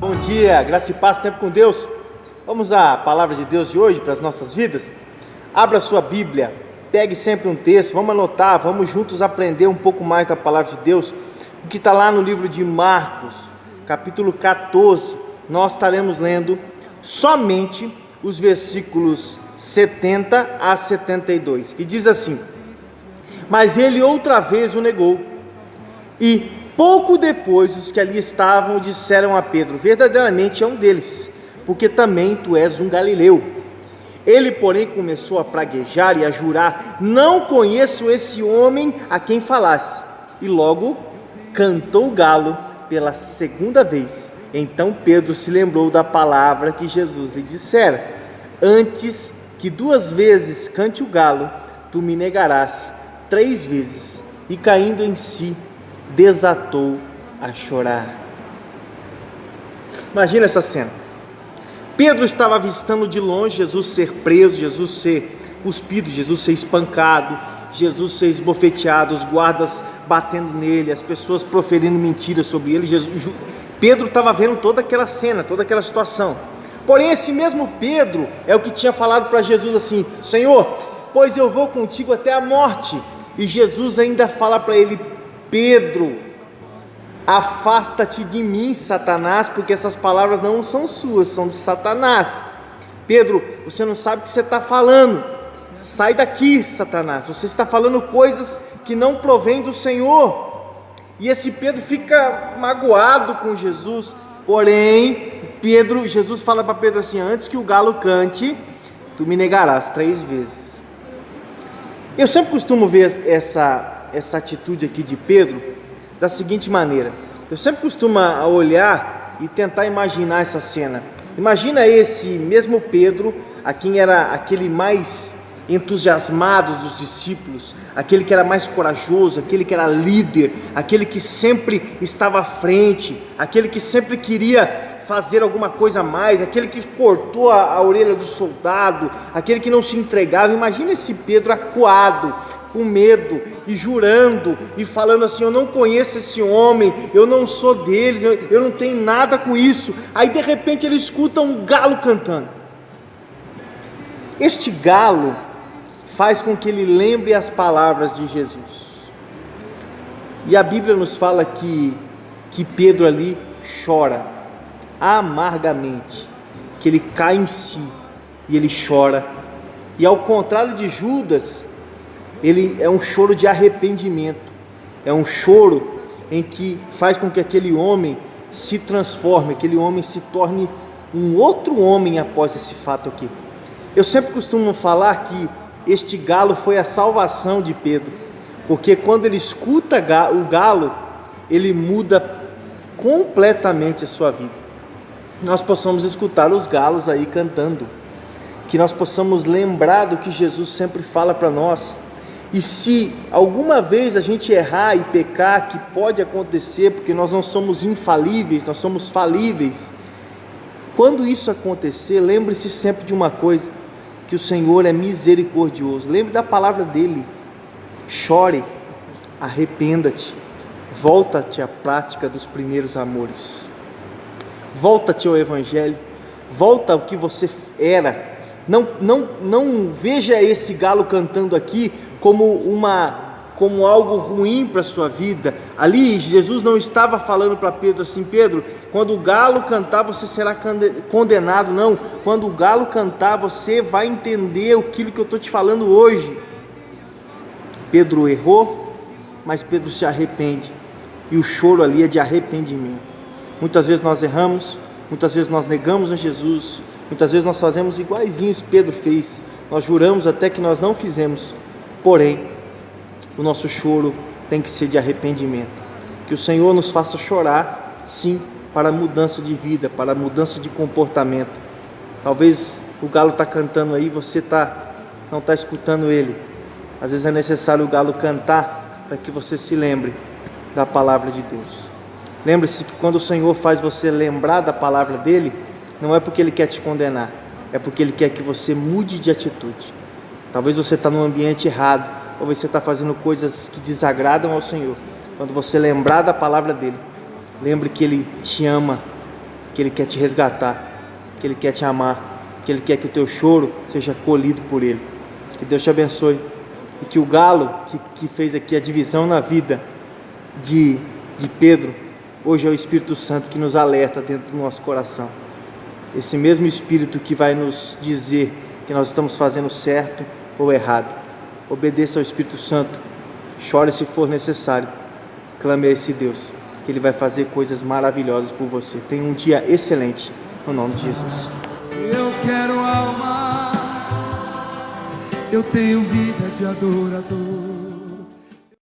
Bom dia, graça e paz, tempo com Deus. Vamos à palavra de Deus de hoje para as nossas vidas. Abra sua Bíblia, pegue sempre um texto, vamos anotar, vamos juntos aprender um pouco mais da palavra de Deus. O que está lá no livro de Marcos, capítulo 14, nós estaremos lendo somente os versículos 70 a 72, que diz assim: Mas ele outra vez o negou, e pouco depois os que ali estavam disseram a Pedro: verdadeiramente é um deles, porque também tu és um galileu. Ele, porém, começou a praguejar e a jurar: não conheço esse homem a quem falaste. E logo cantou o galo pela segunda vez. Então Pedro se lembrou da palavra que Jesus lhe dissera: antes que 2 vezes cante o galo, tu me negarás 3 vezes. E caindo em si, desatou a chorar. Imagina essa cena. Pedro estava avistando de longe Jesus ser preso, Jesus ser cuspido, Jesus ser espancado, Jesus ser esbofeteado, os guardas batendo nele, as pessoas proferindo mentiras sobre ele. Pedro estava vendo toda aquela cena, toda aquela situação. Porém, esse mesmo Pedro é o que tinha falado para Jesus assim: Senhor, pois eu vou contigo até a morte. E Jesus ainda fala para ele: Pedro, afasta-te de mim, Satanás, porque essas palavras não são suas, são de Satanás. Pedro, você não sabe o que você está falando. Sai daqui, Satanás, você está falando coisas que não provêm do Senhor. E esse Pedro fica magoado com Jesus. Porém, Jesus fala para Pedro assim: antes que o galo cante, tu me negarás 3 vezes. Eu sempre costumo ver essa atitude aqui de Pedro da seguinte maneira: eu sempre costumo olhar e tentar imaginar essa cena. Imagina esse mesmo Pedro, a quem era aquele mais entusiasmado dos discípulos, aquele que era mais corajoso, aquele que era líder, aquele que sempre estava à frente, aquele que sempre queria fazer alguma coisa a mais, aquele que cortou a orelha do soldado, aquele que não se entregava. Imagina esse Pedro acuado, com medo, e jurando, e falando assim: eu não conheço esse homem, eu não sou deles, eu não tenho nada com isso. Aí de repente ele escuta um galo cantando. Este galo faz com que ele lembre as palavras de Jesus. E a Bíblia nos fala que Pedro ali chora amargamente, que ele cai em si e ele chora. E ao contrário de Judas, ele é um choro de arrependimento, é um choro em que faz com que aquele homem se transforme, aquele homem se torne um outro homem após esse fato aqui. Eu sempre costumo falar que este galo foi a salvação de Pedro, porque quando ele escuta o galo, ele muda completamente a sua vida. Nós possamos escutar os galos aí cantando, que nós possamos lembrar do que Jesus sempre fala para nós. E se alguma vez a gente errar e pecar, que pode acontecer, porque nós não somos infalíveis, nós somos falíveis, quando isso acontecer, lembre-se sempre de uma coisa: que o Senhor é misericordioso. Lembre da palavra dele: chore, arrependa-te, volta-te à prática dos primeiros amores, volta-te ao Evangelho, volta ao que você era. Não veja esse galo cantando aqui como algo ruim para a sua vida. Ali Jesus não estava falando para Pedro assim: Pedro, quando o galo cantar você será condenado. Não, quando o galo cantar você vai entender aquilo que eu estou te falando hoje. Pedro errou, mas Pedro se arrepende, e o choro ali é de arrependimento. Muitas vezes nós erramos, muitas vezes nós negamos a Jesus, muitas vezes nós fazemos iguaizinhos Pedro fez, nós juramos até que nós não fizemos. Porém, o nosso choro tem que ser de arrependimento. Que o Senhor nos faça chorar, sim, para mudança de vida, para mudança de comportamento. Talvez o galo está cantando aí, você não está escutando ele. Às vezes é necessário o galo cantar para que você se lembre da palavra de Deus. Lembre-se que quando o Senhor faz você lembrar da palavra dele, não é porque ele quer te condenar, é porque ele quer que você mude de atitude. Talvez você está num ambiente errado, ou você está fazendo coisas que desagradam ao Senhor. Quando você lembrar da palavra dele, lembre que ele te ama, que Ele quer te resgatar, que Ele quer te amar, que Ele quer que o teu choro seja colhido por Ele. Que Deus te abençoe e que o galo que fez aqui a divisão na vida de Pedro, hoje é o Espírito Santo que nos alerta dentro do nosso coração. Esse mesmo Espírito que vai nos dizer que nós estamos fazendo certo ou errado. Obedeça ao Espírito Santo, chore se for necessário, clame a esse Deus, que Ele vai fazer coisas maravilhosas por você. Tenha um dia excelente, no nome de Jesus. Eu quero alma, eu tenho vida de adorador.